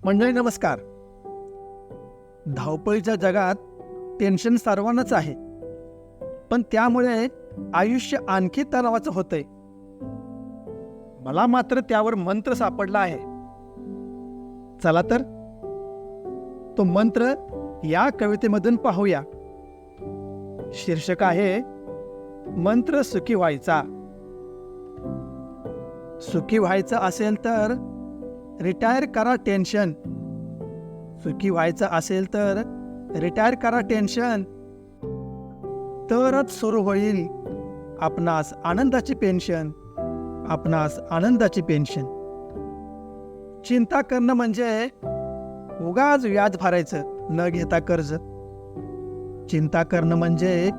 मंडळी नमस्कार. धावपळीच्या जगात टेन्शन सर्वांनाच आहे, पण त्यामुळे आयुष्य आणखी तणावाचं होतंय. मला मात्र त्यावर मंत्र सापडला आहे. चला तर तो मंत्र या कवितेमधून पाहूया. शीर्षक आहे मंत्र सुखी व्हायचा. सुखी व्हायचं असेल तर रिटायर करा टेन्शन. सुखी व्हायचं असेल तर रिटायर करा टेन्शन. तरच सुरू होईल आपणास आनंदाची पेन्शन. आपणास आनंदाची पेन्शन. चिंता करणं म्हणजे उगाच व्याज भरायचं न घेता कर्ज. चिंता करणं म्हणजे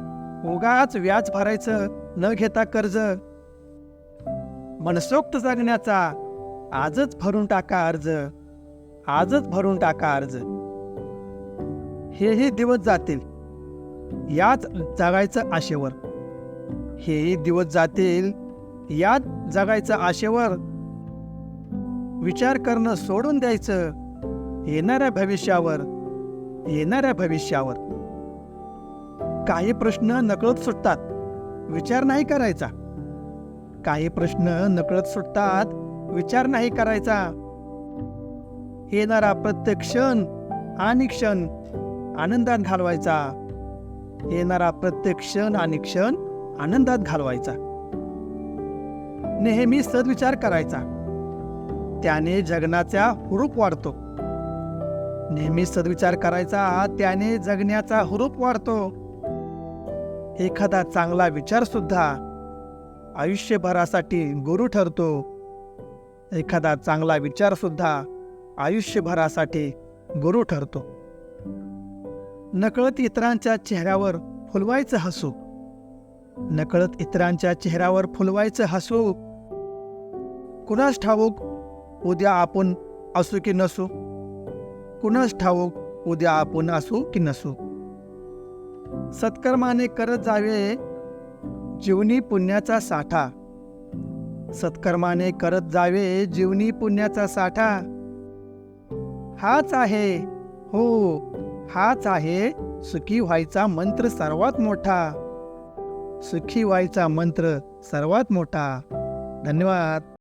उगाच व्याज भरायचं न घेता कर्ज. मनसोक्त जगण्याचा आजच भरून टाका अर्ज. आजच भरून टाका अर्ज. हेही दिवस जातील याच जगायचं आशेवर. हेही दिवस जातील याच जगायचं आशेवर. विचार करणं सोडून द्यायचं येणाऱ्या भविष्यावर. येणाऱ्या भविष्यावर. काही प्रश्न नकळत सुटतात, विचार नाही करायचा. काही प्रश्न नकळत सुटतात, विचार नाही करायचा. येणारा प्रत्येक क्षण आणि क्षण आनंदात घालवायचा. येणारा प्रत्येक क्षण आणि क्षण आनंदात घालवायचा. नेहमी सद्विचार करायचा, त्याने जगण्याचा हुरूप वाढतो. नेहमी सद्विचार करायचा, त्याने जगण्याचा हुरूप वाढतो. एखादा चांगला विचार सुद्धा आयुष्यभरासाठी गुरु ठरतो. एखादा चांगला विचार सुद्धा आयुष्यभरासाठी गुरु ठरतो. नकळत इतरांच्या चेहऱ्यावर फुलवायचं हसू. नकळत इतरांच्या चेहऱ्यावर फुलवायचं हसू. कुणास ठाऊक उद्या आपण असू की नसू. कुणास ठाऊक उद्या आपण असू की नसू. सत्कर्माने करत जावे जीवनी पुण्याचा साठा. सत्कर्माने करत जावे जीवनी पुण्याचा साठा. हाच आहे, हो हाच आहे सुखी व्हायचा मंत्र सर्वात मोठा. सुखी व्हायचा मंत्र सर्वात मोठा. धन्यवाद.